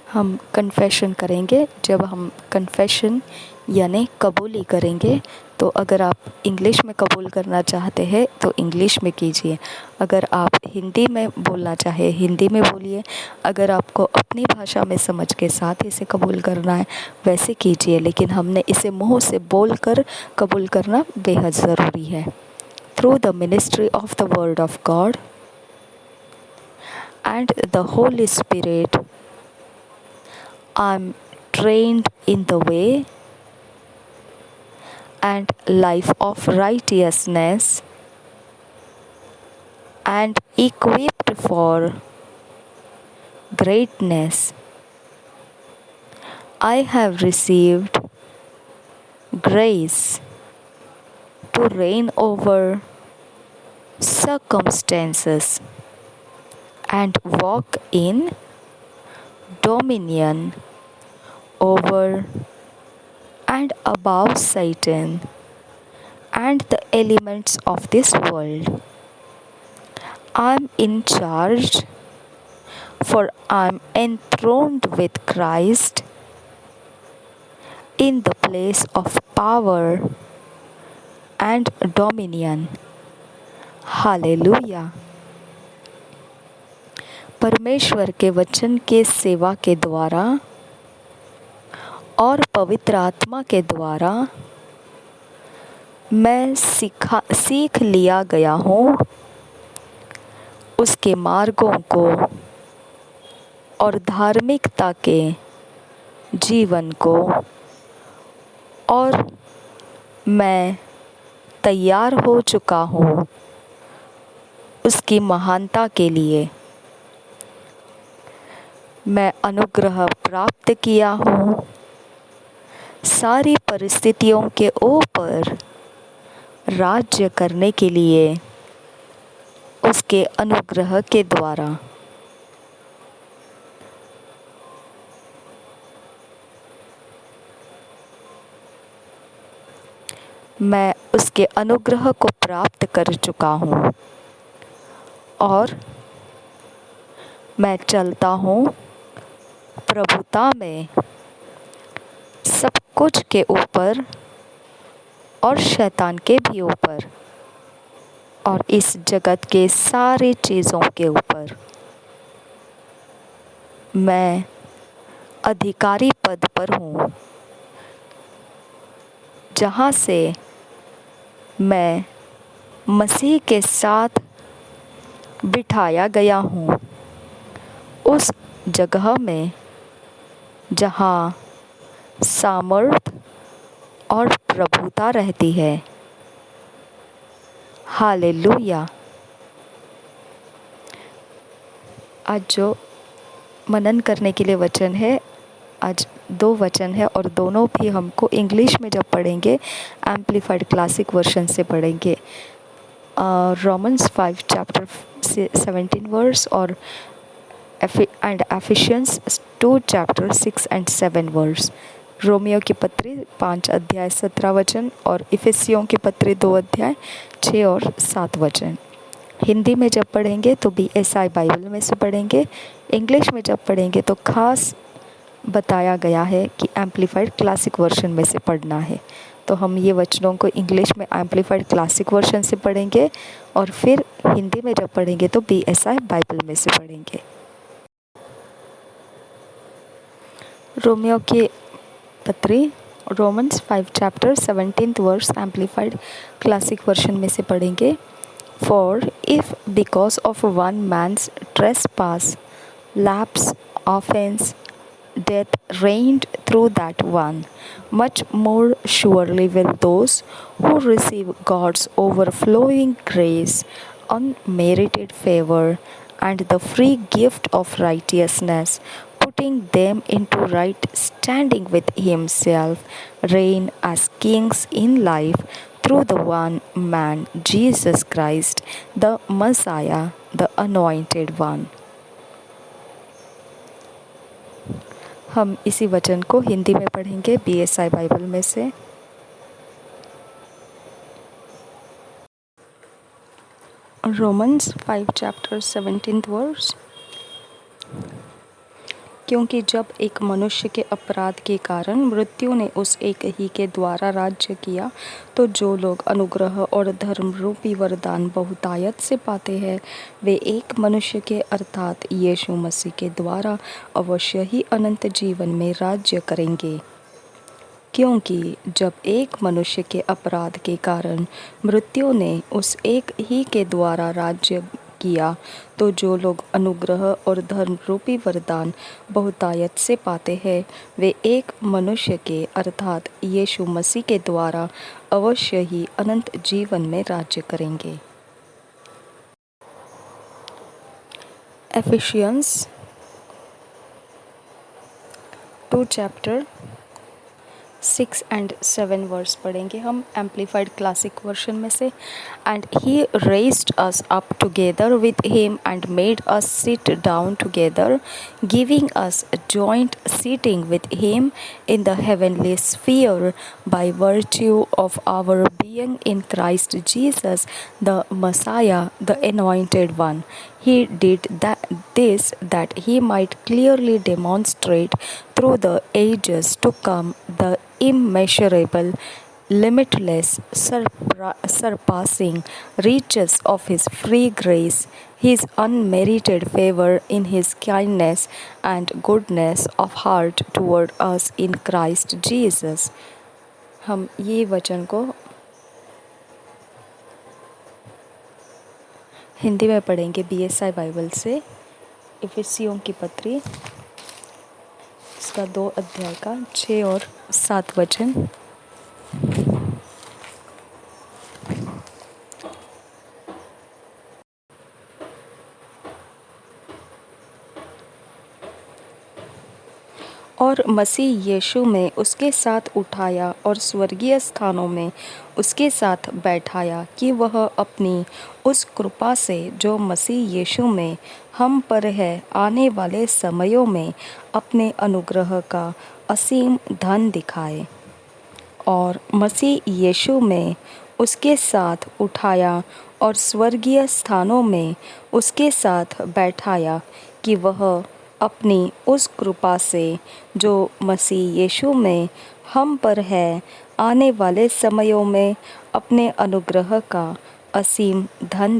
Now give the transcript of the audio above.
हम कन्फेशन करेंगे। जब हम कन्फेशन यानी कबूली करेंगे, तो अगर आप इंग्लिश में कबूल करना चाहते हैं तो इंग्लिश में कीजिए, अगर आप हिंदी में बोलना चाहे हिंदी में बोलिए, अगर आपको अपनी भाषा में समझ के साथ इसे कबूल करना है वैसे कीजिए, लेकिन हमने इसे मुंह से बोलकर कबूल करना बेहद ज़रूरी है। Through the ministry of the word of God and the Holy Spirit, I am trained in the way and life of righteousness and equipped for greatness. I have received grace to reign over circumstances and walk in dominion over and above Satan and the elements of this world. I'm in charge, for I'm enthroned with Christ in the place of power and dominion. Hallelujah. परमेश्वर के वचन के सेवा के द्वारा और पवित्र आत्मा के द्वारा मैं सीख लिया गया हूँ उसके मार्गों को और धार्मिकता के जीवन को, और मैं तैयार हो चुका हूँ उसकी महानता के लिए। मैं अनुग्रह प्राप्त किया हूँ सारी परिस्थितियों के ऊपर राज्य करने के लिए उसके अनुग्रह के द्वारा। मैं उसके अनुग्रह को प्राप्त कर चुका हूँ और मैं चलता हूँ प्रभुता में सब कुछ के ऊपर और शैतान के भी ऊपर और इस जगत के सारी चीज़ों के ऊपर। मैं अधिकारी पद पर हूँ जहाँ से मैं मसीह के साथ बिठाया गया हूँ, उस जगह में जहाँ सामर्थ और प्रभुता रहती है। हालेलुया। आज जो मनन करने के लिए वचन है, आज 2 वचन है और दोनों भी हमको इंग्लिश में जब पढ़ेंगे एम्प्लीफाइड क्लासिक वर्शन से पढ़ेंगे। रोमन्स 5 चैप्टर 17 वर्स और and Ephesians 2 chapter 6 and 7 verse. रोमियो की पत्री 5 अध्याय 17 वचन और इफिसियों की पत्री 2 अध्याय 6 और 7 वचन। हिंदी में जब पढ़ेंगे तो BSI बाइबल में से पढ़ेंगे, इंग्लिश में जब पढ़ेंगे तो खास बताया गया है कि एम्प्लीफाइड क्लासिक वर्शन में से पढ़ना है। तो हम ये वचनों को इंग्लिश में एम्प्लीफाइड क्लासिक वर्शन से पढ़ेंगे और फिर हिंदी में जब पढ़ेंगे तो BSI बाइबल में से पढ़ेंगे। रोमियो की पत्री Romans 5 chapter 17 verse amplified classic version में से पढ़ेंगे। For if because of one man's trespass, lapse, offense, death reigned through that one, much more surely will those who receive God's overflowing grace, unmerited favor, and the free gift of righteousness, putting them into right standing with Himself, reign as kings in life through the one man, Jesus Christ, the Messiah, the Anointed One. हम इसी वचन को हिंदी में पढ़ेंगे BSI Bible में से। Romans 5 chapter 17th verse. क्योंकि जब एक मनुष्य के अपराध के कारण मृत्यु ने उस एक ही के द्वारा राज्य किया, तो जो लोग अनुग्रह और धर्म रूपी वरदान बहुतायत से पाते हैं, वे एक मनुष्य के अर्थात यीशु मसीह के द्वारा अवश्य ही अनंत जीवन में राज्य करेंगे। क्योंकि जब एक मनुष्य के अपराध के कारण मृत्यु ने उस एक ही के द्वारा राज्य किया, तो जो लोग अनुग्रह और धर्म रूपी वरदान बहुतायत से पाते हैं, वे एक मनुष्य के अर्थात यीशु मसीह के द्वारा अवश्य ही अनंत जीवन में राज्य करेंगे। एफिशियंस 2 चैप्टर 6 and 7 वर्स पढ़ेंगे हम एम्पलीफाइड क्लासिक वर्शन में से। And he raised us up together with him and made us sit down together, giving us joint seating with him in the heavenly sphere by virtue of our being in Christ Jesus the Messiah, the anointed one. He did this that he might clearly demonstrate through the ages to come the immeasurable, limitless, surpassing riches of His free grace, His unmerited favor in His kindness and goodness of heart toward us in Christ Jesus. हम ये वचन को हिंदी में पढ़ेंगे BSI Bible से। इफिसियों की पत्री, इसका 2 अध्याय का 6 और 7 वचन। और मसीह यीशु में उसके साथ उठाया और स्वर्गीय स्थानों में उसके साथ बैठाया, कि वह अपनी उस कृपा से जो मसीह यीशु में हम पर है आने वाले समयों में अपने अनुग्रह का असीम धन दिखाए। और मसीह यीशु में उसके साथ उठाया और स्वर्गीय स्थानों में उसके साथ बैठाया, कि वह अपनी उस कृपा से जो मसीह यीशु में हम पर है आने वाले समयों में अपने अनुग्रह का असीम धन